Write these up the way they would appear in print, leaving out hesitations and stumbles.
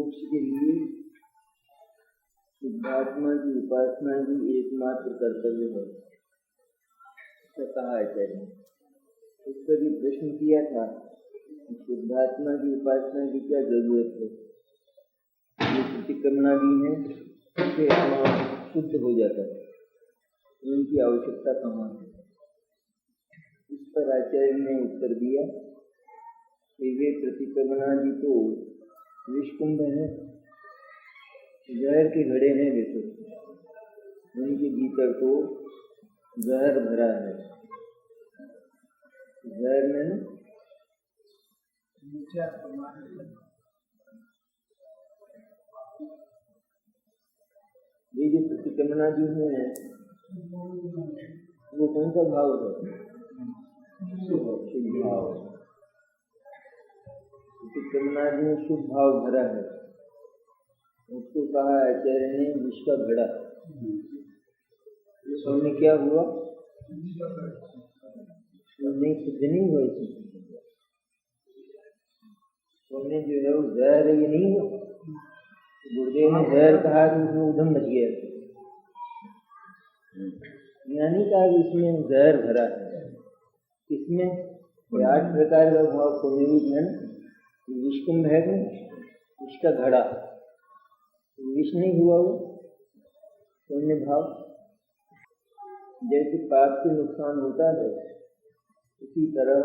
मोक्ष के लिए शुद्धात्मा की उपासना ही एकमात्र कर्तव्य है, ऐसा कहा आचार्य ने। इस पर भी प्रश्न किया था कि शुद्धात्मा की उपासना की क्या जरूरत है, ये प्रतिक्रमणादि है उससे आत्मा शुद्ध हो जाता है, उनकी आवश्यकता कहाँ है। इस पर आचार्य ने उत्तर दिया कि वे प्रतिक्रमणादि तो विषकुंभ है, जहर के घड़े हैं, वे तो उनके भीतर तो जहर भरा है। जहर में ये जो प्रतिक्रमणादि है वो कौन सा भाव है? शुभ भाव। प्रतिक्रमणादि में शुभ भाव भरा है, उसको कहा आचार्य ने विष का घड़ा। उसमें क्या हुआ? नहीं, सिद्ध नहीं हुआ। सोने जो है वो जहर है, ये नहीं हुआ। गुरुदेव ने जहर कहा कि उसमें उधम मच गया, यानी कहा कि इसमें जहर भरा है। इसमें 8 प्रकार का भाव पुण्यरूप है, विषकुंभ है, उसका घड़ा विष नहीं हुआ, वो पुण्य भाव। जैसे पाप से नुकसान होता है, उसी तरह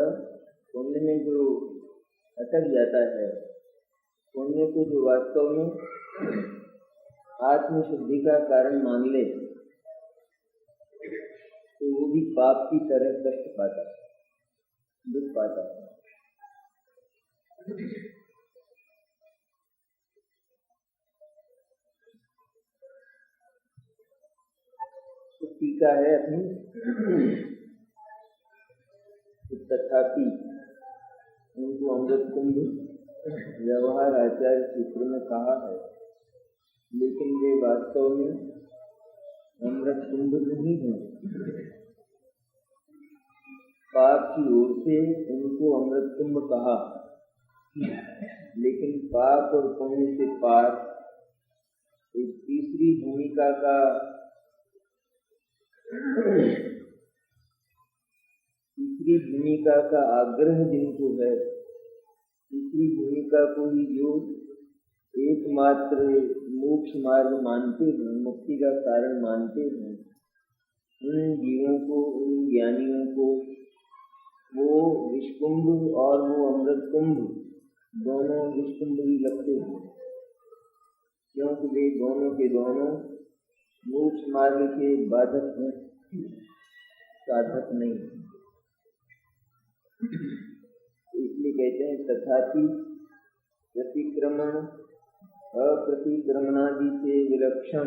पुण्य में जो अटक जाता है, पुण्य को जो वास्तव में आत्मशुद्धि का कारण मान ले तो वो भी पाप की तरह कष्ट पाता है, दुख पाता है। तो टीका है अपनी, तथापि उनको अमृत कुंभ व्यवहार आचार्य सूत्र में कहा है, लेकिन वे वास्तव में अमृत कुंभ नहीं है। पाप की ओर से उनको अमृत कुंभ कहा, लेकिन पाप और पुण्य से पार एक तीसरी भूमिका का आग्रह जिनको है, तीसरी भूमिका को ही जो एकमात्र मोक्ष मार्ग मानते हैं, मुक्ति का कारण मानते हैं, उन जीवों को, उन ज्ञानियों को वो विषकुंभ और वो अमृत कुंभ दोनों विषकुंभ ही लगते हैं, क्योंकि वे दोनों के दोनों मोक्ष मार्ग के बाधक हैं, साधक नहीं। इसलिए कहते हैं तथापि प्रतिक्रमण अप्रतिक्रमणादि से विलक्षण,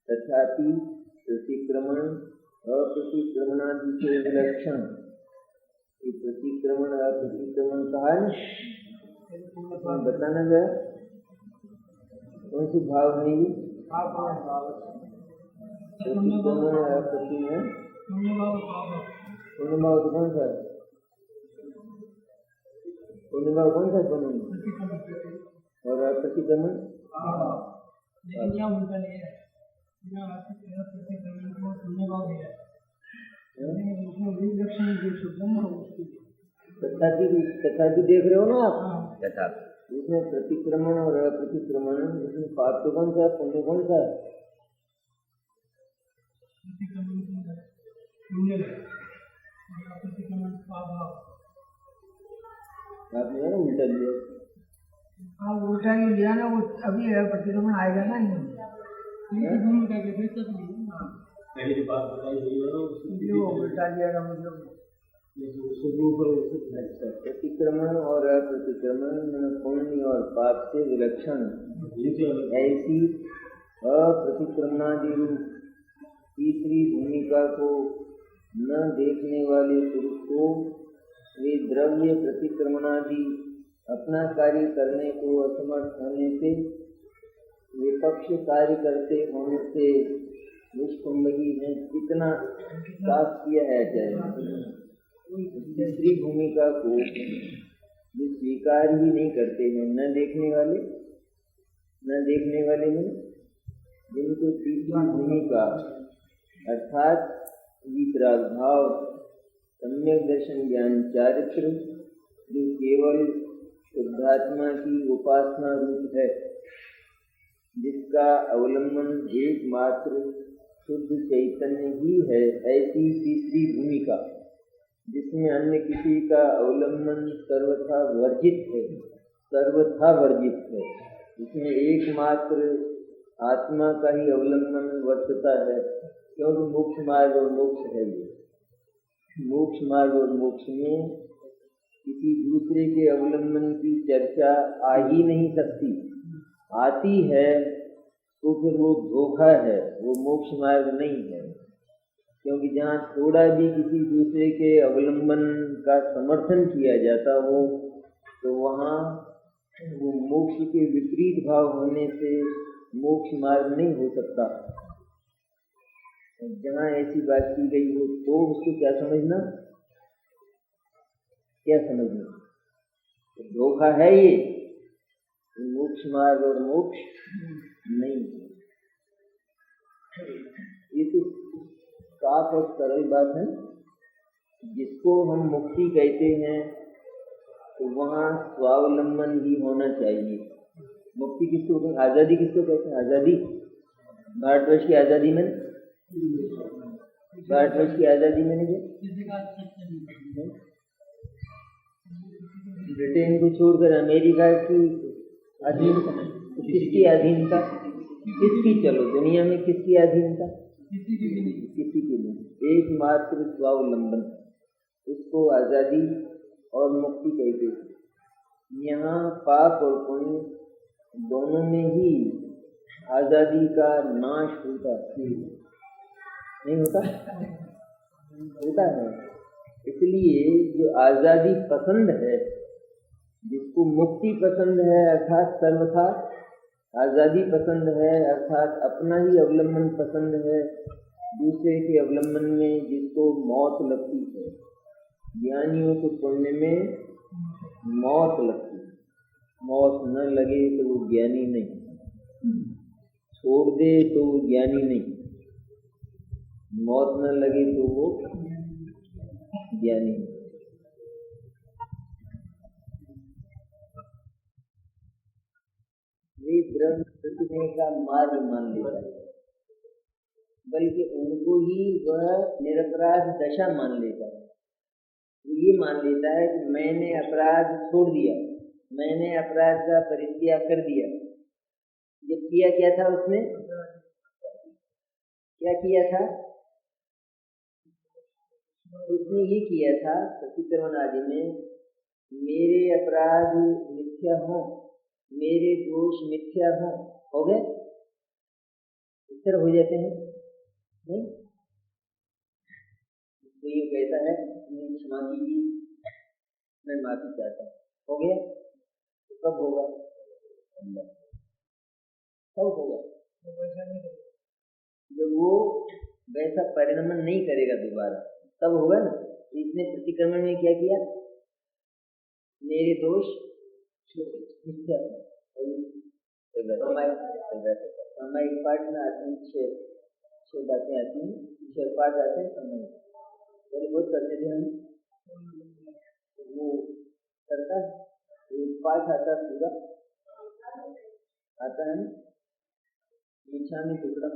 तथापि प्रतिक्रमण अप्रतिक्रमणादि से विलक्षण। ये प्रतिक्रमण अप्रतिक्रमण कहा है, बताना जरा कौन सी भाव है ये? प्रतिक्रमण अप्रति है, पुण्य भाव तो कौन सा है? पुण्य भाव कौन सा है? और अप्रतिक्रमण तथापि देख रहे हो ना आप? तथापि इसमें प्रतिक्रमण और अप्रतिक्रमण, इसमें पाप तो कौन सा है, पुण्य कौन सा है? आपने ना उल्टा लिया। हाँ, उल्टा ही लिया ना, वो अभी प्रतिक्रमण आएगा ना। पहली बात बताई गई है जो उल्टा लिया ना, मतलब प्रतिक्रमण और अप्रतिक्रमण पुण्य और पाप से विलक्षण ऐसी अप्रतिक्रमणादि रूप तीसरी भूमिका को न देखने वाले पुरुष को वे द्रव्य प्रतिक्रमणादि अपना कार्य करने को असमर्थ होने से, विपक्ष कार्य करते होने से निष्कुंभगी है। कितना साफ किया है आचार्य। तीसरी भूमिका को जो स्वीकार ही नहीं करते हैं, न देखने वाले में जिनको तीसरी भूमि का अर्थात वितराग भाव, सम्यक दर्शन, ज्ञान, चारित्र जो केवल शुद्धात्मा की उपासना रूप है, जिसका अवलंबन एकमात्र शुद्ध चैतन्य ही है, ऐसी तीसरी भूमिका जिसमें अन्य किसी का अवलंबन सर्वथा वर्जित है, इसमें एकमात्र आत्मा का ही अवलंबन वर्तता है, क्योंकि मोक्ष मार्ग और मोक्ष है। ये मोक्ष मार्ग और मोक्ष में किसी दूसरे के अवलंबन की चर्चा आ ही नहीं सकती, आती है तो फिर वो धोखा है, वो मोक्ष मार्ग नहीं है। क्योंकि जहाँ थोड़ा भी किसी दूसरे के अवलंबन का समर्थन किया जाता हो तो वहाँ वो मोक्ष के विपरीत भाव होने से मोक्ष मार्ग नहीं हो सकता। जहाँ ऐसी बात की गई हो तो उसको क्या समझना, तो धोखा है ये, मोक्ष मार्ग और मोक्ष नहीं है। ये तो साफ और सरल बात है। जिसको हम मुक्ति कहते हैं तो वहाँ स्वावलंबन ही होना चाहिए। मुक्ति किसको कहते हैं, आज़ादी किसको कहते हैं? आज़ादी, भारतवर्ष की आज़ादी में, भारतवर्ष की आज़ादी में नहीं, ब्रिटेन को छोड़कर अमेरिका की अधीनता, किसकी अधीनता, किसकी, चलो दुनिया में किसकी अधीनता, किसी की नहीं, एकमात्र स्वावलंबन, उसको आज़ादी और मुक्ति कहते हैं। यहाँ पाप और पुण्य दोनों में ही आज़ादी का नाश होता है, नहीं होता, होता है। इसलिए जो आज़ादी पसंद है, जिसको मुक्ति पसंद है अर्थात सर्वथा आज़ादी पसंद है, अर्थात अपना ही अवलंबन पसंद है, दूसरे के अवलंबन में जिसको मौत लगती है, ज्ञानियों को पुण्य में मौत लगती है। मौत न लगे तो वो ज्ञानी नहीं, छोड़ दे तो वो ज्ञानी नहीं, मौत न लगे तो वो ज्ञानी नहीं। वे ब्रह्म सीखने का मार्ग मान लेता है, बल्कि उनको ही वह निरपराध दशा मान लेता है। वो ये मान लेता है कि मैंने अपराध छोड़ दिया, मैंने अपराध का परित्याग कर दिया। जब किया क्या था उसने, क्या किया था, उसने ये किया था प्रतिक्रमण आदि में, मेरे अपराध मिथ्या हो, मेरे दोष मिथ्या हो गए, इस तरह हो जाते हैं नहीं। तो ये कहता है क्षमा कीजिए, मैं माफी चाहता हूँ, हो गया। तो कब होगा, कब होगा, जब वो वैसा परिणमन नहीं करेगा दोबारा, तब होगा ना। इसने प्रतिक्रमण में क्या किया, मेरे दोष मिथ्या, सामायिक पाठ में आते हैं, छह बातें आती हैं, 6 पाठ आते हैं समय, पहले बहुत करते थे हम, वो करता है, एक पाठ आता पूरा आता है, इच्छा में टुकड़ा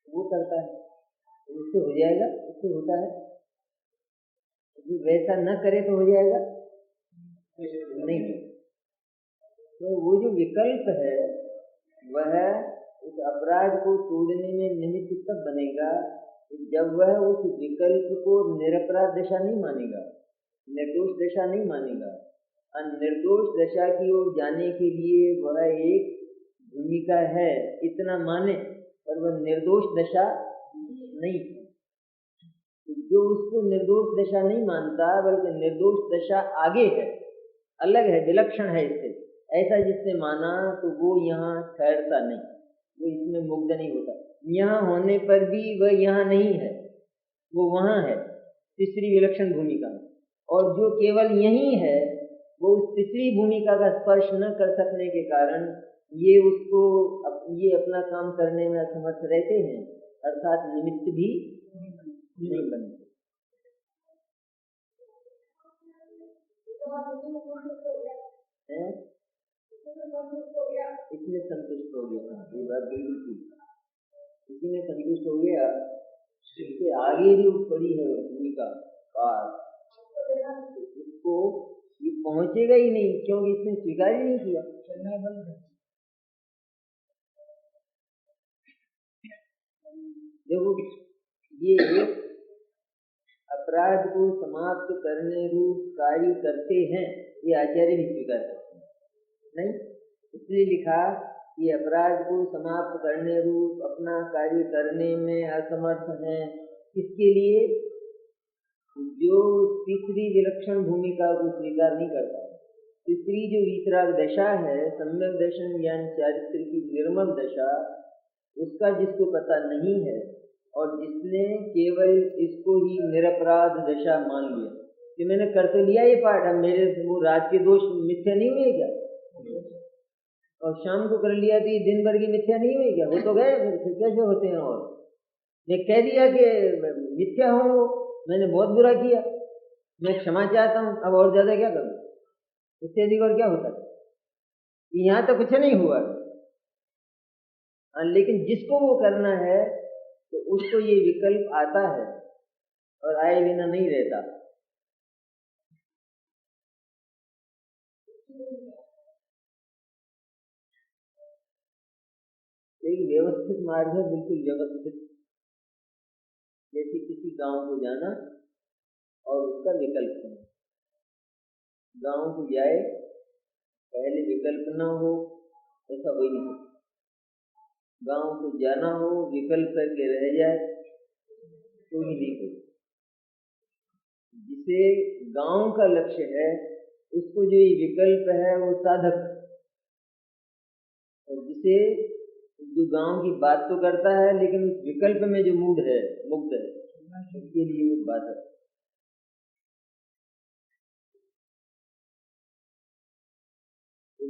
वो करता है, उससे हो जाएगा, उससे होता है। वैसा न करे तो हो जाएगा नहीं। तो वो जो विकल्प है वह उस अपराध को तोड़ने में निमित्त तब बनेगा जब वह उस विकल्प को निरपराध दशा नहीं मानेगा, निर्दोष दशा नहीं मानेगा। निर्दोष दशा की ओर जाने के लिए वह एक भूमिका है, इतना माने, पर वह निर्दोष दशा नहीं। जो उसको निर्दोष दशा नहीं मानता, बल्कि निर्दोष दशा आगे है, अलग है, विलक्षण है इससे, ऐसा जिसने माना, तो वो यहाँ ठहरता नहीं, वो इसमें मुग्ध नहीं होता। यहाँ होने पर भी वह यहाँ नहीं है, वो वहाँ है, तीसरी विलक्षण भूमिका में। और जो केवल यही है वो उस तीसरी भूमिका का स्पर्श न कर सकने के कारण ये अपना काम करने में असमर्थ रहते हैं, अर्थात निमित्त भी नहीं बनते। इसमें संतुष्ट हो गया, ये बात बिल्कुल ठीक, इसी में संतुष्ट हो गया। इससे आगे जो पड़ी है भूमिका पास, इसको ये पहुंचेगा ही नहीं, क्योंकि इसने स्वीकार ही नहीं किया। देखो, ये अपराध को समाप्त करने रूप कार्य करते हैं, ये आचार्य भी स्वीकार करते हैं, नहीं? इसलिए लिखा कि अपराध को समाप्त करने रूप अपना कार्य करने में असमर्थ हैं। किसके लिए? जो तीसरी विलक्षण भूमिका को स्वीकार नहीं करता। तीसरी जो वितराग दशा है, सम्यक दर्शन ज्ञान चारित्र की निर्मल दशा, उसका जिसको पता नहीं है और जिसने केवल इसको ही निरपराध दशा मान लिया कि मैंने कर तो लिया ये पाठ, अब मेरे वो रात के दोष मिथ्या नहीं हुए क्या, और शाम को कर लिया तो ये दिन भर की मिथ्या नहीं हुई क्या? हो तो गए, फिर कैसे होते हैं? और मैं कह दिया कि मिथ्या हूँ, मैंने बहुत बुरा किया, मैं क्षमा चाहता हूँ, अब और ज्यादा क्या करूँ? इससे अधिक और क्या होता है? यहाँ तो कुछ नहीं हुआ। लेकिन जिसको वो करना है तो उसको ये विकल्प आता है और आए बिना नहीं रहता। एक व्यवस्थित मार्ग है, बिल्कुल व्यवस्थित, जैसे किसी गांव को जाना और उसका विकल्प है। गांव को जाए, पहले विकल्प ना हो, ऐसा हो ही नहीं सकता। गांव को जाना हो, विकल्प करके रह जाए तो ही नहीं हो। जिसे गांव का लक्ष्य है उसको जो ये विकल्प है वो साधक, और जिसे जो गांव की बात तो करता है लेकिन उस विकल्प में जो मूड है, मुक्त है, उसके लिए वो बात है।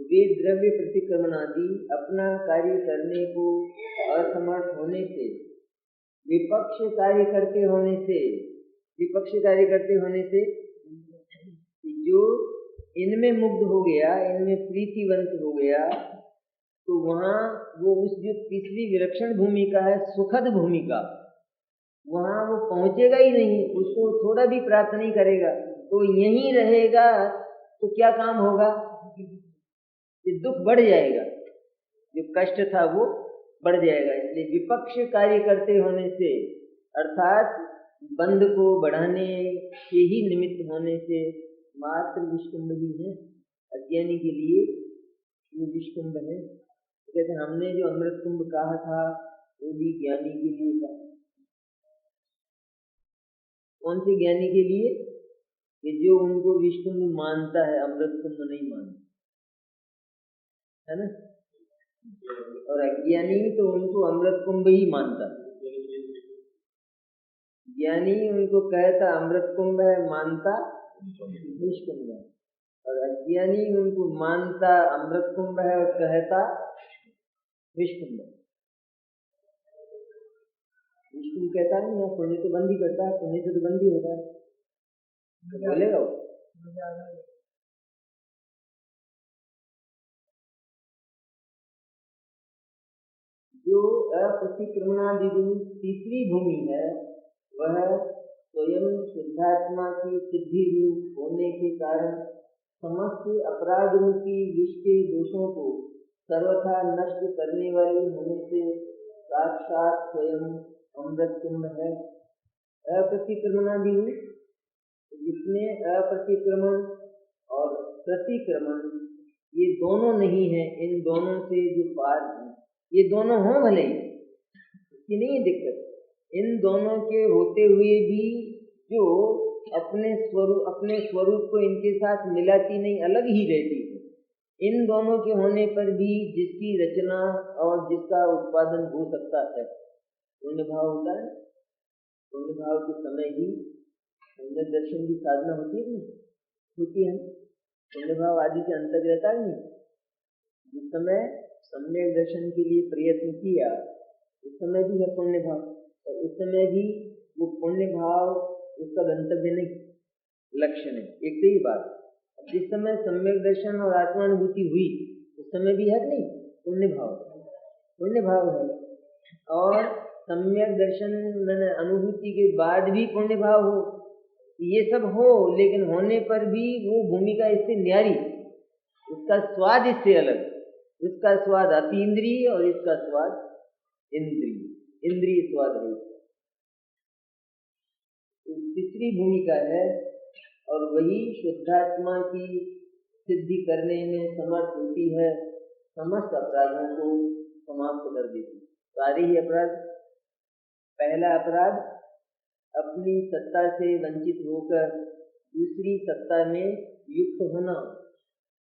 वे द्रव्य प्रतिक्रमण आदि अपना कार्य करने को असमर्थ होने से, विपक्ष कार्य करते होने से जो इनमें मुग्ध हो गया, इनमें प्रीतिवंत हो गया, तो वहां वो उस जो तीसरी विलक्षण भूमिका है, सुखद भूमिका, वहां वो पहुंचेगा ही नहीं, उसको थोड़ा भी प्राप्त नहीं करेगा, तो यहीं रहेगा। तो क्या काम होगा? ये दुख बढ़ जाएगा, जो कष्ट था वो बढ़ जाएगा। इसलिए विपक्ष कार्य करते होने से, अर्थात बंध को बढ़ाने के ही निमित्त होने से मात्र विष्कुंभ ही है। अज्ञानी के लिए ये विष्कुंभ है। कहते हमने जो अमृत कुंभ कहा था वो भी ज्ञानी के लिए कहा। कौन से ज्ञानी के लिए? कि जो उनको विष्कुंभ मानता है, अमृत कुंभ नहीं मानता है ना। और अज्ञानी तो उनको अमृत कुंभ ही मानता। ज्ञानी उनको कहता अमृत कुंभ है, मानता विष्कुंभ है, और अज्ञानी उनको मानता अमृत कुंभ है और कहता विष्कुंभ है। विष्कुंभ कहता है ना, सुनने तो बंद ही करता है, सुनने से तो बंद ही होता है, बोलेगा वो। जो अप्रतिक्रमणादि तीसरी भूमि है, वह स्वयं शुद्धात्मा की सिद्धि रूप होने के कारण समस्त अपराध रूपी विश्व के दोषों को सर्वथा नष्ट करने वाली होने से साक्षात स्वयं अमृत कुंभ है। अप्रतिक्रमणादि, जिसमें अप्रतिक्रमण और प्रतिक्रमण ये दोनों नहीं है, इन दोनों से जो पार है, ये दोनों हों भले ही, इसकी नहीं है दिक्कत, इन दोनों के होते हुए भी जो अपने स्वरूप को इनके साथ मिलाती नहीं, अलग ही रहती है, इन दोनों के होने पर भी जिसकी रचना और जिसका उत्पादन हो सकता है, पुण्य भाव होता है। पुण्य भाव के समय ही सम्यक दर्शन की साधना होती है कि नहीं? होती है। पुण्य भाव आदि से अंतक रहता है नहीं। जिस समय सम्यक दर्शन के लिए प्रयत्न किया उस समय भी है पुण्य भाव, और उस समय भी वो पुण्य भाव उसका गंतव्य नहीं, लक्ष्य नहीं। एक तो ही बात। जिस समय सम्यक दर्शन और आत्मानुभूति हुई उस समय भी है कि नहीं पुण्य भाव, पुण्य भाव है। और सम्यक दर्शन मैंने अनुभूति के बाद भी पुण्य भाव हो, ये सब हो, लेकिन होने पर भी वो भूमिका इससे न्यारी, उसका स्वाद इससे अलग। उसका स्वाद अतीन्द्रिय और इसका स्वाद इंद्रिय, इंद्रिय स्वाद है। तीसरी भूमिका है और वही शुद्धात्मा की सिद्धि करने में समर्थ होती है, समस्त अपराधों को समाप्त कर देती। सारे ही अपराध। पहला अपराध अपनी सत्ता से वंचित होकर दूसरी सत्ता में युक्त होना,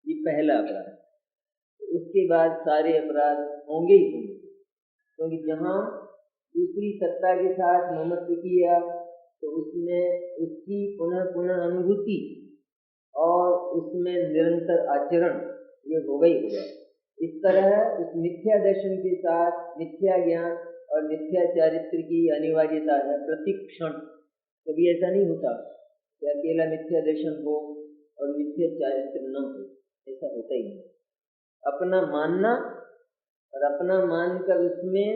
ये पहला अपराध। उसके बाद सारे अपराध होंगे ही होंगे, क्योंकि जहाँ दूसरी सत्ता के साथ ममत्व किया तो उसमें उसकी पुनः पुनः अनुभूति और उसमें निरंतर आचरण ये होगा ही होगा। इस तरह उस मिथ्या दर्शन के साथ मिथ्या ज्ञान और मिथ्या चारित्र की अनिवार्यता है प्रतिक्षण। कभी ऐसा नहीं होता कि अकेला मिथ्या दर्शन हो और मिथ्या चारित्र न हो, ऐसा होता ही नहीं। अपना मानना और अपना मानकर उसमें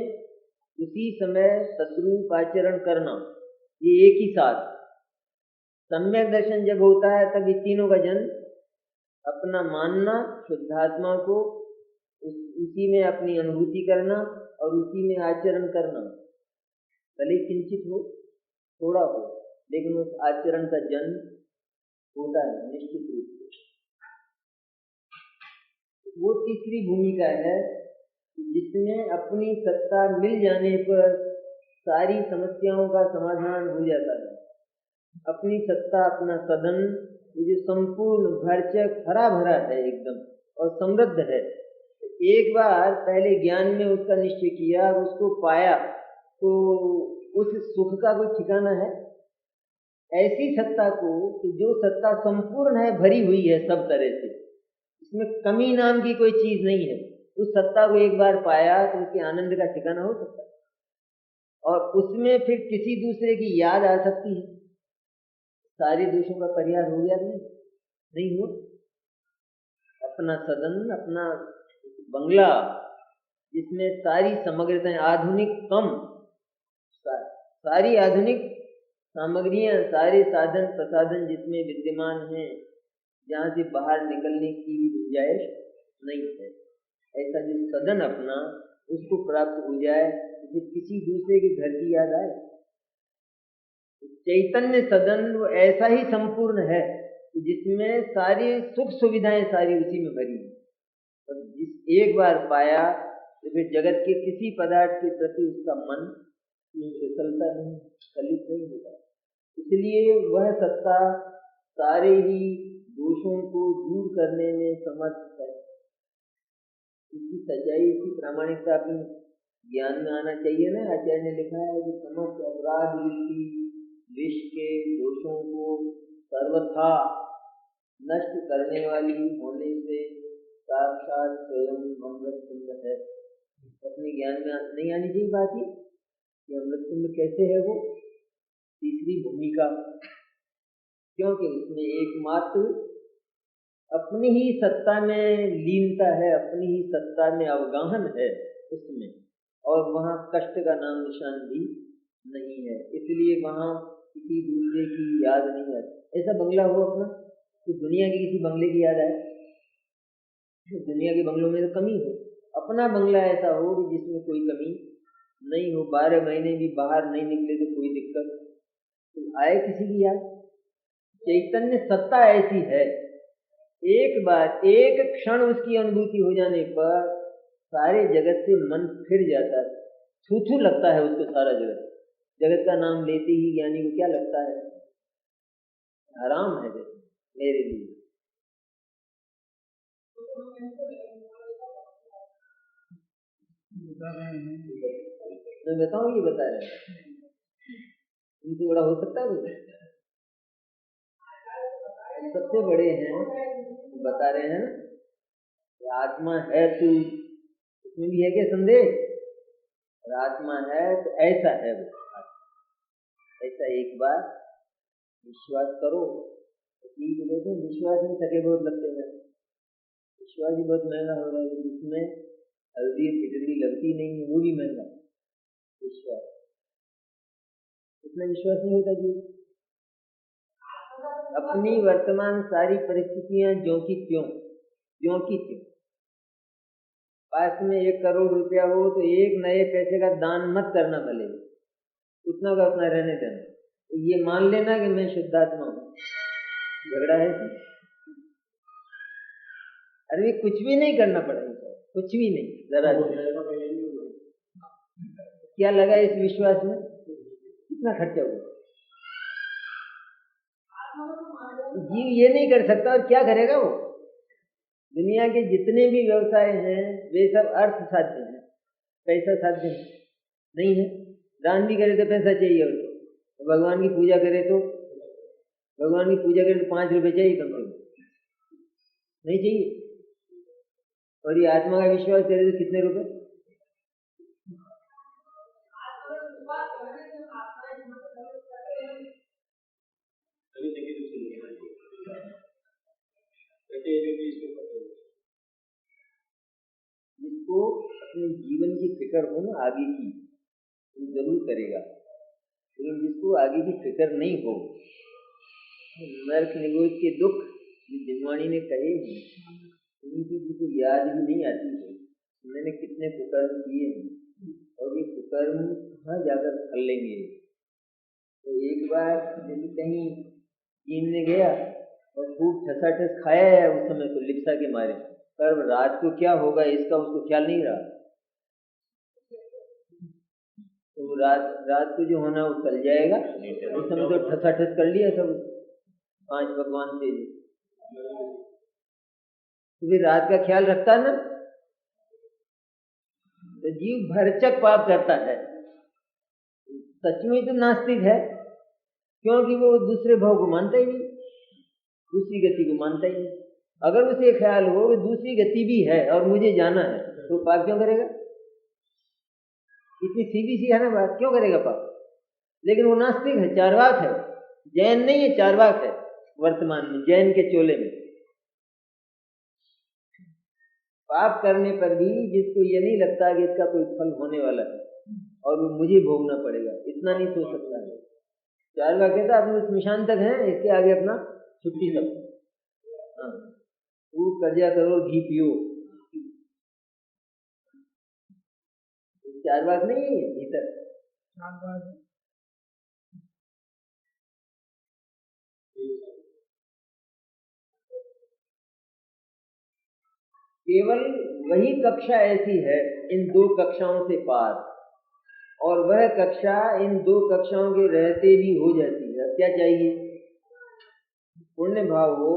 उसी समय तद्रूप आचरण करना, ये एक ही साथ। सम्यक दर्शन जब होता है तब इस तीनों का जन्म, अपना मानना शुद्धात्मा को, उसी में अपनी अनुभूति करना और उसी में आचरण करना, भले किंचित हो थोड़ा हो, लेकिन उस आचरण का जन्म होता है निश्चित रूप से। वो तीसरी भूमिका है जिसमें अपनी सत्ता मिल जाने पर सारी समस्याओं का समाधान हो जाता है। अपनी सत्ता, अपना सदन, ये जो संपूर्ण भरचक हरा भरा है एकदम और समृद्ध है। एक बार पहले ज्ञान में उसका निश्चय किया, उसको पाया, तो उस सुख का कोई ठिकाना है? ऐसी सत्ता को कि जो सत्ता संपूर्ण है, भरी हुई है सब तरह से, इसमें कमी नाम की कोई चीज नहीं है, उस सत्ता को एक बार पाया तो उसके आनंद का ठिकाना हो सकता है? और उसमें फिर किसी दूसरे की याद आ सकती है, सारे दोषों का परिहार हो गया नहीं हो। अपना सदन, अपना बंगला जिसमें सारी समग्रताएं, आधुनिक कम, सारी आधुनिक सामग्रियां, सारे साधन प्रसाधन जिसमें विद्यमान हैं, जहाँ से बाहर निकलने की भी गुंजाइश नहीं है, ऐसा जो सदन अपना उसको प्राप्त हो जाए तो फिर किसी दूसरे के घर की याद आए। चैतन्य सदन वो ऐसा ही संपूर्ण है कि जिसमें सारी सुख सुविधाएं सारी उसी में भरी है, और जिस एक बार पाया तो फिर जगत के किसी पदार्थ के प्रति उसका मन विकलता नहीं, कलित नहीं होता। इसलिए वह सत्ता सारे ही दोषों को दूर करने में समर्थ है। इसकी सच्चाई, इसकी प्रामाणिकता अपनी ज्ञान में आना चाहिए ना। आचार्य ने लिखा है कि समस्त अपराध वृत्ति विश्व के दोषों को सर्वथा नष्ट करने वाली होने से साक्षात स्वयं अमृत कुंड है। अपने ज्ञान में नहीं आनी चाहिए बात ही कि अमृत कुंड कैसे है वो। तीसरी भूमिका, क्योंकि उसमें एकमात्र अपनी ही सत्ता में लीनता है, अपनी ही सत्ता में अवगाहन है उसमें, और वहाँ कष्ट का नाम निशान भी नहीं है। इसलिए वहाँ किसी दूसरे की याद नहीं आती। ऐसा बंगला हो अपना तो दुनिया के किसी बंगले की याद आए? दुनिया के बंगलों में तो कमी हो, अपना बंगला ऐसा हो कि जिसमें कोई कमी नहीं हो, 12 महीने भी बाहर नहीं निकले तो कोई दिक्कत तो आए किसी की याद? चैतन्य सत्ता ऐसी है, एक बार एक क्षण उसकी अनुभूति हो जाने पर सारे जगत से मन फिर जाता है, छू छू लगता है उसको सारा जगत। जगत का नाम लेते ही ज्ञानी को क्या लगता है? हराम है जैसे मेरे लिए। मैं बताऊं, ये बता रहे हैं, इनसे बड़ा हो सकता है? सबसे बड़े हैं, बता रहे हैं ना कि आत्मा है तू, इसमें भी है क्या संदेह? और आत्मा है तो ऐसा है वो, ऐसा एक बार विश्वास करो। ठीक है, तो विश्वास में थके बहुत लगते हैं, विश्वास ही बहुत महंगा हो रहा है, जिसमें हल्दी खिचड़ी लगती नहीं है वो भी महंगा विश्वास, इतना विश्वास नहीं होता जी। अपनी वर्तमान सारी परिस्थितियां ज्यों की त्यों, ज्यों की त्यों। पास में 1 करोड़ रुपया हो तो 1 नए पैसे का दान मत करना, भले उतना का उतना रहने देना, तो ये मान लेना कि मैं शुद्धात्मा हूँ। झगड़ा है इसमें? अरे कुछ भी नहीं करना पड़ेगा, कुछ भी नहीं, जरा क्या लगा इस विश्वास में, कितना खर्चा हुआ? जीव ये नहीं कर सकता और क्या करेगा वो? दुनिया के जितने भी व्यवसाय हैं वे सब अर्थ साध्य हैं, पैसा साध्य नहीं है। दान भी करे तो पैसा चाहिए, और भगवान की पूजा करे तो 5 रुपए चाहिए कम से कम, नहीं चाहिए। और ये आत्मा का विश्वास करे तो कितने रुपए? जिसको अपने जीवन की फिक्र हो ना आगे की, वो जरूर करेगा, लेकिन जिसको आगे की फिक्र नहीं हो, नरक निगोज के दुख जो जिनवाणी ने कहे हैं उनकी जिसको याद भी नहीं आती है, मैंने कितने कुकर्म किए हैं और ये कुकर्म कहाँ जाकर फल लेंगे। तो एक बार जैसे कहीं कीमने गया और खूब ठसाठस खाया है उस समय तो लिप्सा के मारे, पर रात को क्या होगा इसका उसको ख्याल नहीं रहा। तो रात को जो होना वो चल जाएगा, उस समय तो ठसाठस कर लिया सब 5 भगवान से, तो फिर रात का ख्याल रखता ना, तो जीव भरचक पाप करता है। सच में तो नास्तिक है, क्योंकि वो दूसरे भाव को मानता ही नहीं, दूसरी गति को मानता ही नहीं। अगर उसे ख्याल हो कि दूसरी गति भी है और मुझे जाना है, तो पाप क्यों करेगा? इतनी सीधी सी है ना बात, क्यों करेगा पाप? लेकिन वो नास्तिक है, चार्वाक है, जैन नहीं है, चार्वाक है वर्तमान में, जैन के चोले में। पाप करने पर भी जिसको ये नहीं लगता कि इसका कोई फल होने वाला है और वो मुझे भोगना पड़ेगा, इतना नहीं सोच सकता है। चार्वाक कहता है अपने स्मशान तक है, इसके आगे अपना छुट्टी सब, हाँ खूब कर्जा करो घी पियो, चार्वाक नहीं है भीतर। केवल वही कक्षा ऐसी है इन 2 कक्षाओं से पार, और वह कक्षा इन 2 कक्षाओं के रहते भी हो जाती है। क्या चाहिए? पुण्य भाव हो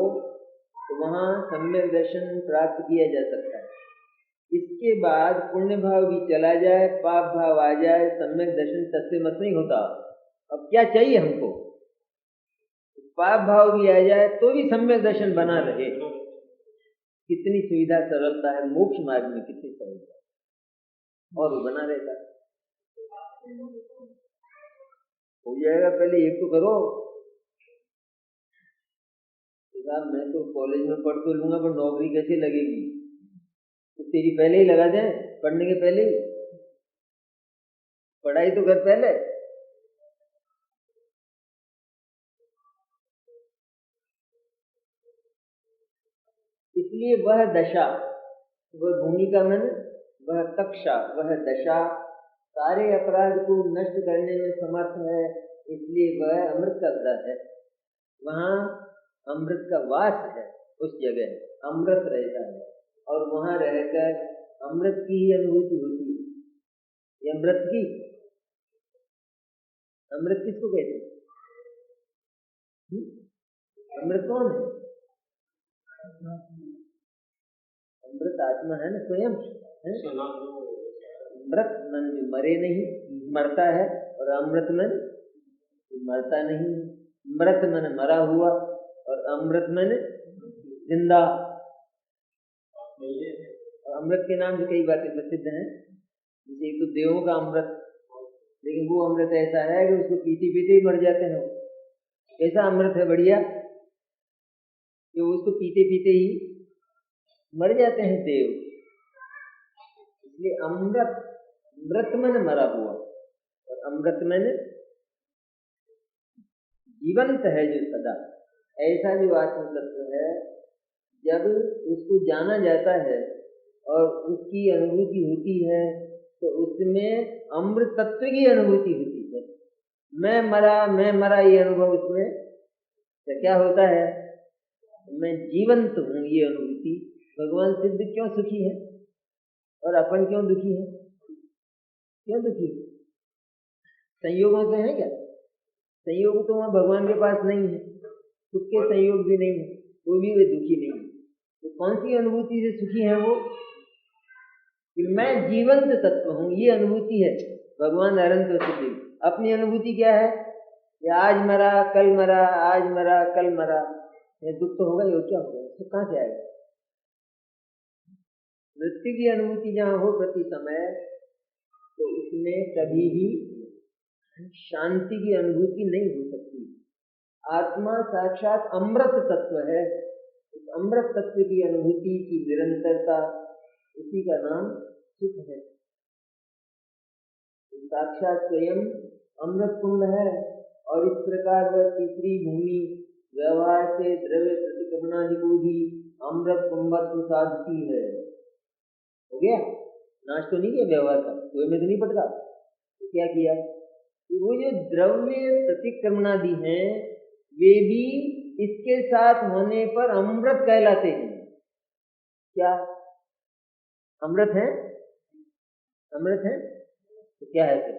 तो वहां सम्यक दर्शन प्राप्त किया जा सकता है। इसके बाद पुण्य भाव भी चला जाए, पाप भाव आ जाए, सम्यक दर्शन तत्व मत नहीं होता। अब क्या चाहिए हमको? पाप भाव भी आ जाए तो भी सम्यक दर्शन बना रहे। कितनी सुविधा सरलता है मोक्ष मार्ग में, कितनी सरलता, और वो बना रहता है। हो जाएगा, पहले एक तो करो। साहब मैं तो कॉलेज में पढ़ तो लूंगा, पर नौकरी कैसे लगेगी? तो तेरी पहले ही लगा दें, पढ़ने के पहले ही पढ़ाई तो कर पहले। इसलिए वह दशा, वह भूमिका में, वह कक्षा, वह दशा सारे अपराध को नष्ट करने में समर्थ है, इसलिए वह अमृत का ग्रह है। वहाँ अमृत का वास है, उस जगह अमृत रहता है और वहाँ रहकर अमृत की ही अनुभूति होती है। ये अमृत की, अमृत किसको कहते हैं? अमृत कौन है? अमृत आत्मा है ना, स्वयं है। अमृत मन जो मरे नहीं, मरता है, और अमृत मन मरता नहीं, मृत मन मरा हुआ, और अमृत मैंने जिंदा। अमृत के नाम से कई बातें प्रसिद्ध हैं, जैसे एक तो देवों का अमृत, लेकिन वो अमृत ऐसा है कि उसको पीते पीते ही मर जाते हैं। ऐसा अमृत है बढ़िया कि वो उसको पीते पीते ही मर जाते हैं देव। इसलिए अमृत, मृत मैंने मरा हुआ, और अमृत मैंने जीवंत है जो सदा। ऐसा जो आत्म तत्व है, जब उसको जाना जाता है और उसकी अनुभूति होती है तो उसमें अमृत तत्व की अनुभूति होती है। मैं मरा ये अनुभव उसमें तो क्या होता है, मैं जीवंत हूँ ये अनुभूति। भगवान सिद्ध क्यों सुखी है और अपन क्यों दुखी है? क्यों दुखी है? संयोगों से है क्या? संयोग तो वहां भगवान के पास नहीं है, खुद के संयोग भी नहीं है, तो भी वे दुखी नहीं है। तो कौन सी अनुभूति से सुखी है वो? कि मैं जीवंत तत्व हूँ, ये अनुभूति है। भगवान अनंत और सिद्धि अपनी अनुभूति क्या है? कि आज मरा कल मरा, आज मरा कल मरा। ये दुख तो होगा ही, और क्या होगा? तो कहाँ से आएगा? मृत्यु की अनुभूति जहाँ हो प्रति समय, तो उसमें कभी भी शांति की अनुभूति नहीं हो सकती। आत्मा साक्षात अमृत तत्व है। इस अमृत तत्व की अनुभूति की निरंतरता, उसी का नाम सुख है। साक्षात स्वयं अमृत कुंड है, और इस प्रकार वह तीसरी भूमि व्यवहार से द्रव्य प्रतिक्रमणादि को भी अमृत कुंभत्व साधती है। हो गया? नाश तो नहीं किया व्यवहार का, कोई में तो नहीं पटका। तो क्या किया? वो जो द्रव्य प्रतिक्रमणादि हैं, वे भी इसके साथ होने पर अमृत कहलाते हैं। क्या अमृत है? अमृत है तो क्या है फिर?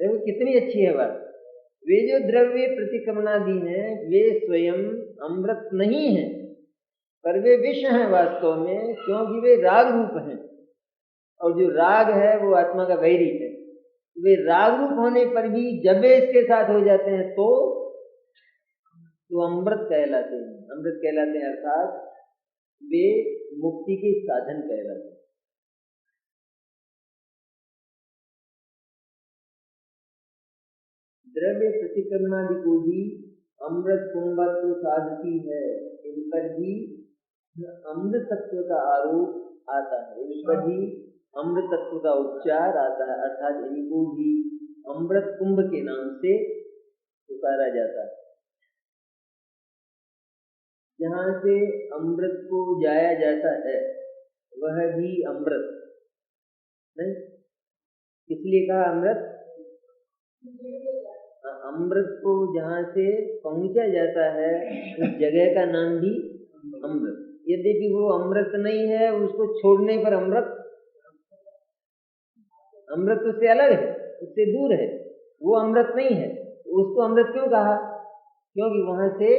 देखो कितनी अच्छी है बात। वे जो द्रव्य प्रतिक्रमणादि हैं, वे स्वयं अमृत नहीं है, पर वे विष हैं वास्तव में, क्योंकि वे राग रूप हैं। और जो राग है वो आत्मा का वैरी है। वे राग रूप होने पर भी जब वे इसके साथ हो जाते हैं तो अमृत कहलाते हैं। अमृत कहलाते हैं अर्थात वे मुक्ति के साधन कहलाते हैं। द्रव्य प्रतिक्रमणादि को भी अमृत कुंभत्व साधती है। इन पर भी अमृत तत्व का आरोप आता है, इन पर भी अमृत तत्व का उपचार आता है, अर्थात इनको भी अमृत कुंभ के नाम से पुकारा जाता है। जहाँ से अमृत को जाया जाता है वह भी अमृत नहीं। इसलिए कहा अमृत, अमृत को जहाँ से पहुंचा जाता है उस जगह का नाम भी अमृत। यद्यपि वो अमृत नहीं है, उसको छोड़ने पर अमृत, अमृत उससे अलग है, उससे दूर है, वो अमृत नहीं है। उसको अमृत क्यों कहा? क्योंकि वहां से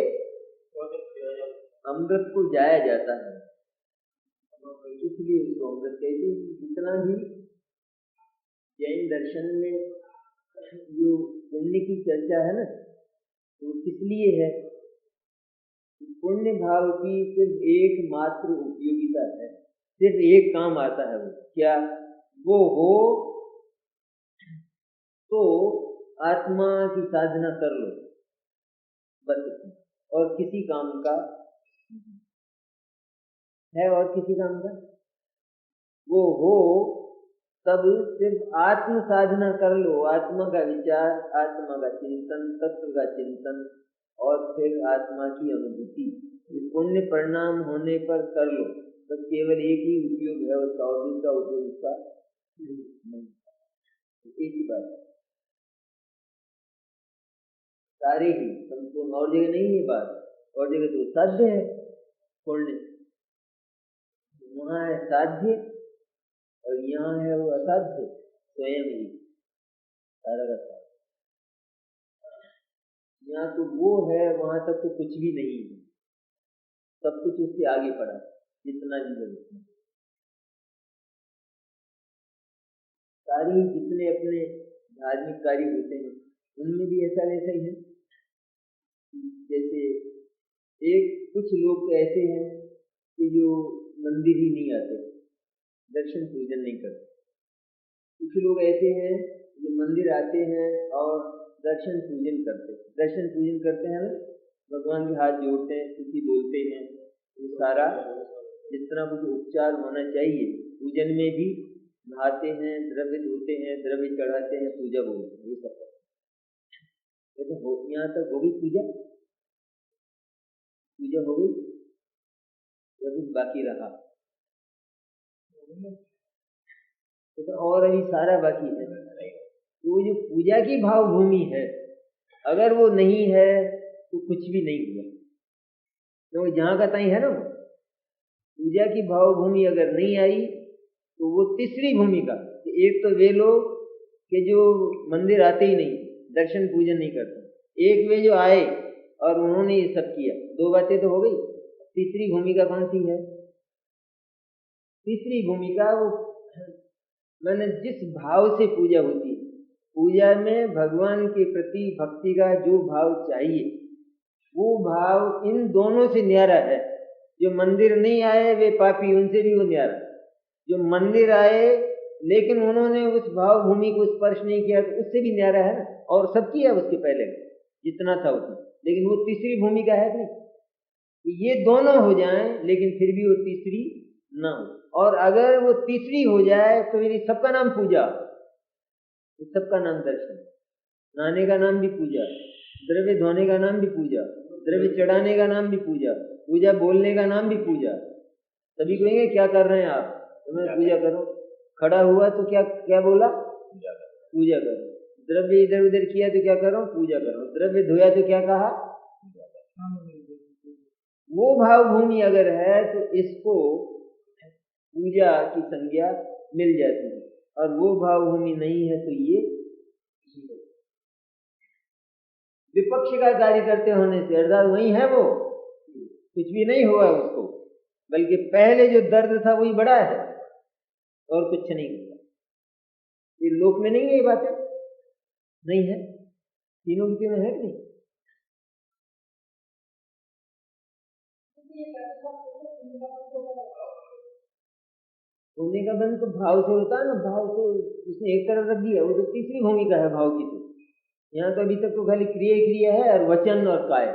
अमृत को जाया जाता है, इसलिए उसको अमृत कहते हैं। जितना भी जैन दर्शन में जो पुण्य की चर्चा है ना, वो किस लिए है? पुण्य भाव की सिर्फ एकमात्र उपयोगिता है, सिर्फ एक काम आता है। वो क्या? वो हो तो आत्मा की साधना कर लो बस, और किसी काम का है, और किसी काम का वो हो तब सिर्फ आत्म साधना कर लो। आत्मा का विचार, आत्मा का चिंतन, तत्व का चिंतन, और फिर आत्मा की अनुभूति पुण्य परिणाम होने पर कर लो। बस केवल एक ही उपयोग है उसका, और दूसरा उपयोग उसका नहीं। एक ही बात, सारे ही संपूर्ण, और जगह नहीं है बात। और जगह तो साध्य है पुण्य, वहां है साध्य, और यहाँ है वो असाध्य, स्वयं ही सारा का सारा। यहाँ तो वो है, वहां तक तो कुछ भी नहीं है, सब कुछ उससे आगे पड़ा जितना भी जरूरत है। सारी जितने अपने धार्मिक कार्य होते हैं उनमें भी ऐसा वैसा ही है। जैसे कुछ लोग ऐसे हैं कि जो मंदिर ही नहीं आते, दर्शन पूजन नहीं करते। कुछ लोग ऐसे हैं जो मंदिर आते हैं और दर्शन पूजन करते हैं। दर्शन पूजन करते हैं, भगवान के हाथ जोड़ते हैं, स्तुति बोलते हैं, ये सारा जितना कुछ उपचार होना चाहिए पूजन में भी, नहाते हैं, द्रव्य धोते हैं, द्रव्य चढ़ाते हैं, पूजा बोलते हैं, ये सब करते हैं। तो यहाँ तक हो गई पूजा हो गई या कुछ बाकी रहा? तो और अभी सारा बाकी है। तो जो पूजा की भाव भूमि है, अगर वो नहीं है तो कुछ भी नहीं हुआ। तो जहाँ का तहीं है ना, पूजा की भाव भूमि अगर नहीं आई तो वो तीसरी भूमिका। एक तो वे लोग कि जो मंदिर आते ही नहीं, दर्शन पूजन नहीं करते। एक वे जो आए और उन्होंने ये सब किया। दो बातें तो हो गई। तीसरी भूमिका कौन सी है? तीसरी भूमिका वो मैंने जिस भाव से पूजा होती है, पूजा में भगवान के प्रति भक्ति का जो भाव चाहिए, वो भाव इन दोनों से न्यारा है। जो मंदिर नहीं आए वे पापी, उनसे भी वो न्यारा। जो मंदिर आए लेकिन उन्होंने उस भाव भूमि को स्पर्श नहीं किया, तो उससे भी न्यारा है ना। और सब किया उसके पहले जितना था उतना, लेकिन वो तीसरी भूमिका है नहीं। ये दोनों हो जाएं लेकिन फिर भी वो तीसरी ना हो। और अगर वो तीसरी हो जाए तो मेरी सबका नाम पूजा, सबका नाम दर्शन। नहाने का नाम भी पूजा, द्रव्य धोने का नाम भी पूजा, द्रव्य चढ़ाने का नाम भी पूजा, पूजा बोलने का नाम भी पूजा। सभी कहेंगे क्या कर रहे हैं आप? तो मैं पूजा करो। खड़ा हुआ तो क्या क्या बोला? पूजा करो। द्रव्य इधर उधर किया तो क्या करो? पूजा करो। द्रव्य धोया तो क्या कहा? वो भाव भूमि अगर है तो इसको पूजा की संज्ञा मिल जाती है। और वो भाव भूमि नहीं है तो ये विपक्ष का कार्य करते होने से, अर्थात वही है वो, कुछ भी नहीं हुआ उसको, बल्कि पहले जो दर्द था वही बड़ा है और कुछ नहीं हुआ। ये लोक में नहीं है, ये बातें नहीं है, तीनों की तीनों है कि नहीं? होने का बंद तो भाव से होता है ना। भाव तो उसने एक तरफ रख दिया, वो तो तीसरी भूमिका है भाव की। तो यहाँ तो अभी तक तो खाली क्रिया ही क्रिया है, और वचन और काय,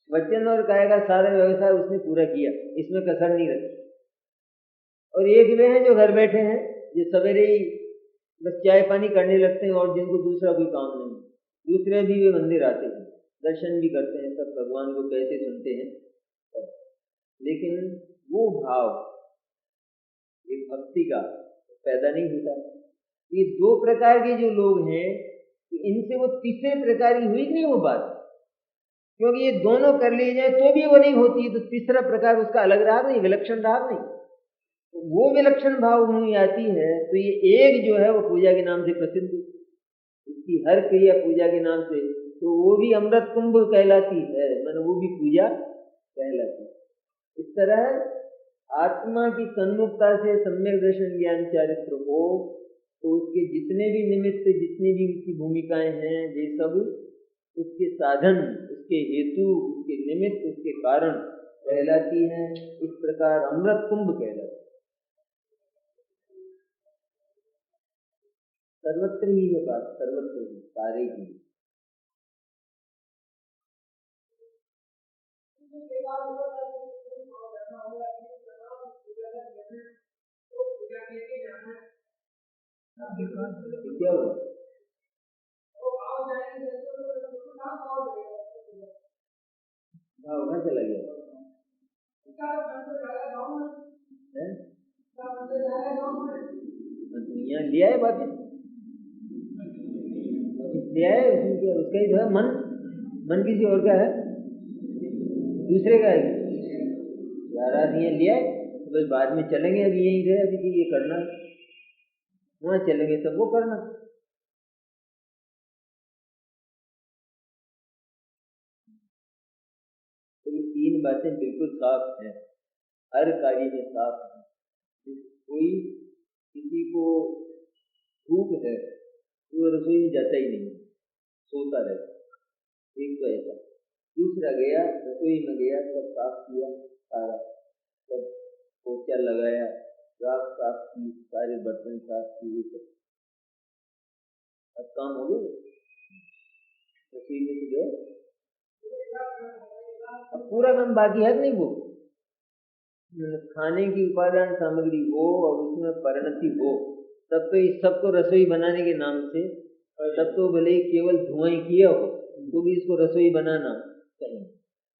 वचन और काय का सारा व्यवसाय उसने पूरा किया, इसमें कसर नहीं रखी। और एक वे हैं जो घर बैठे हैं, जो सवेरे ही बस चाय पानी करने लगते हैं और जिनको दूसरा कोई काम नहीं। दूसरे भी वे मंदिर आते हैं, दर्शन भी करते हैं, सब भगवान को कैसे सुनते हैं, लेकिन वो भाव एक भक्ति का पैदा नहीं होता। ये दो प्रकार के जो लोग हैं, इनसे वो तीसरे प्रकार की हुई नहीं वो बात, क्योंकि ये दोनों कर लिए जाए तो भी वो नहीं होती, तो तीसरा प्रकार उसका अलग रहा नहीं, विलक्षण रहा नहीं। तो वो विलक्षण भाव भूमि आती है तो ये एक जो है वो पूजा के नाम से प्रसिद्ध, उसकी हर क्रिया पूजा के नाम से, तो वो भी अमृत कुंभ कहलाती है, मतलब वो भी पूजा कहलाती है। इस तरह आत्मा की सन्मुखता से सम्यक दर्शन ज्ञान चारित्र हो तो उसके जितने भी निमित्त, जितनी भी उसकी भूमिकाएं हैं, ये सब उसके साधन, उसके हेतु, उसके निमित्त, उसके कारण कहलाती हैं। इस प्रकार अमृत कुंभ कहलाती है। सर्वत्र ही है बात, सर्वत्र ही, सारे ही। क्या हुआ? भाव कहाँ चला गया? यहाँ लिया है बातें, लिया है उसका ही तो है मन। मन किसी और का है, दूसरे का है। यार आज ये लिया है तो बस बाद में चलेंगे, अभी यहीं गए, अभी ये करना, वहां चलेंगे तब वो करना। तो ये तीन बातें बिल्कुल साफ हैं, हर कार्य में साफ है। कोई किसी को भूख है तो रसोई में जाता ही नहीं, सोता रहता, एक तो ऐसा। दूसरा गया रसोई में गया, सब साफ किया, सारा सब पोछा लगाया, राख साफ की, सारे बर्तन साफ किए, सब अब काम हो गया। रसोई में तो गए, अब पूरा काम बाकी है नहीं। वो खाने की उपादान सामग्री हो और उसमें परिणति हो, तब तो इस सबको रसोई बनाने के नाम से, तब तो भले ही केवल धुआं ही किया हो तो भी इसको रसोई बनाना चाहिए।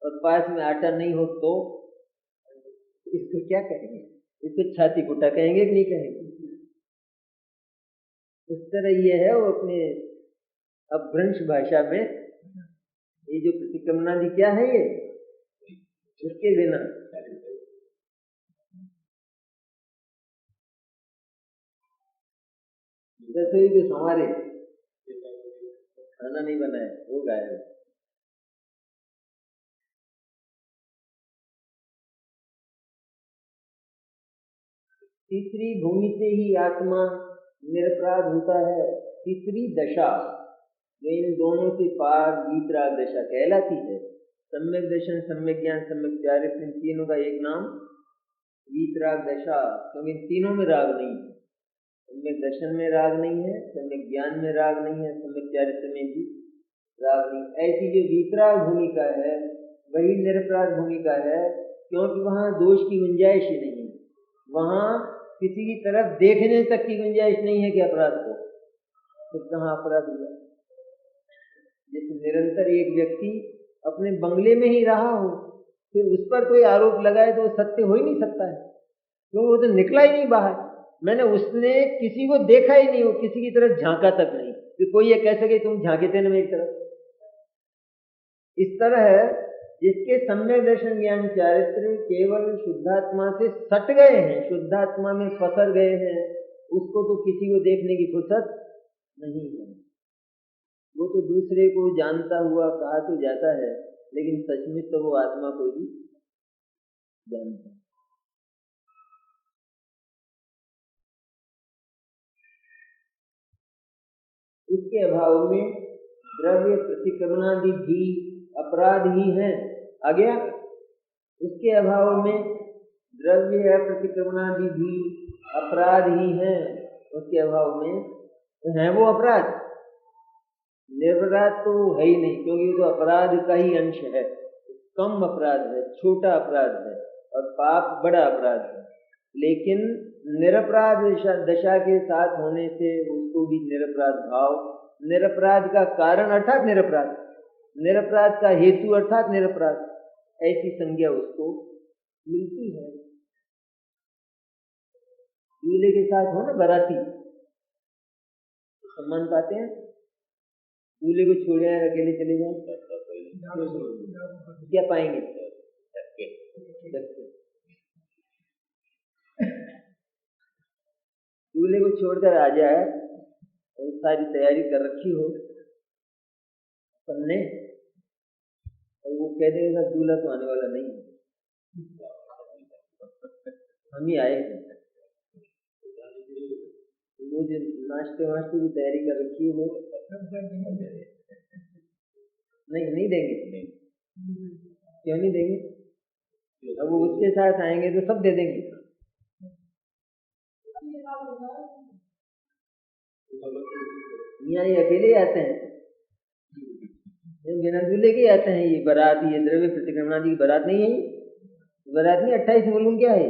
और पास में आटा नहीं हो तो इसको क्या कहेंगे? इसको छाती कुटा कहेंगे कि नहीं कहेंगे? इस तरह ये है वो अपने अपभ्रंश भाषा में ये जो प्रतिक्रमणादि क्या है, ये इसके बिना रसोई के संवारे खाना नहीं बनाए वो गायब। तीसरी भूमि से ही आत्मा निरपराध होता है। तीसरी दशा जो इन दोनों से पार वीतराग दशा कहलाती है। सम्यक दर्शन, सम्यक ज्ञान, सम्यक चारित्र, इन तीनों का एक नाम वीतराग दशा, क्योंकि इन तीनों में राग नहीं है। सम्यक दर्शन में राग नहीं है, सम्यक ज्ञान में राग नहीं है, सम्यक चारित्र में भी राग नहीं। ऐसी जो वीतराग भूमिका है वही निरपराध भूमिका है, क्योंकि वहां दोष की गुंजाइश ही नहीं है। वहां किसी की तरफ देखने तक की गुंजाइश नहीं है कि अपराध हो, तो कहाँ अपराध हुआ? जैसे निरंतर एक व्यक्ति अपने बंगले में ही रहा हो, फिर उस पर कोई आरोप लगाए तो सत्य हो ही नहीं सकता है, क्योंकि वो तो निकला ही नहीं बाहर। मैंने उसने किसी को देखा ही नहीं, वो किसी की तरफ झांका तक नहीं, फिर कोई ये कह सके तुम झांके थे ना मेरी तरफ। इस तरह है जिसके सम्यक दर्शन ज्ञान चारित्र केवल शुद्धात्मा से सट गए हैं, शुद्धात्मा में पसर गए हैं, उसको तो किसी को देखने की फुर्सत नहीं है। वो तो दूसरे को जानता हुआ कहा तो जाता है, लेकिन सचमुच तो वो आत्मा को ही जानता है। उसके अभाव में द्रव्य प्रतिक्रमणादि भी अपराध ही हैं। आ गया? उसके अभाव में द्रव्य प्रतिक्रमणादि भी अपराध ही हैं। उसके अभाव में है वो अपराध, निरपराध तो है ही नहीं, क्योंकि वो तो अपराध का ही अंश है। कम अपराध है, छोटा अपराध है, और पाप बड़ा अपराध है। लेकिन निरपराध दशा के साथ होने से उसको भी निरपराध भाव, निरपराध का कारण अर्थात निरपराध, निरपराध का हेतु अर्थात निरपराध, ऐसी संज्ञा उसको मिलती है। दूल्हे के साथ हो ना बाराती, सम्मान पाते हैं। दूल्हे को छोड़ आए अकेले चले जाए, क्या पाएंगे? दूल्हे को छोड़कर आ जाए और सारी तैयारी कर रखी हो सबने, और वो कह देगा दूल्हा तो आने वाला नहीं है, हम ही आए हैं। वो जो नाश्ते वाश्ते की तैयारी कर रखी हो नहीं देंगे। क्यों नहीं देंगे? अब वो उसके साथ आएंगे तो सब दे देंगे। यहाँ ये अकेले आते हैं, बिना दूल्हे के आते हैं। ये बारात, ये द्रव्य प्रतिक्रमणादि की बारात नहीं है, बारात नहीं। 28 मालूम क्या है?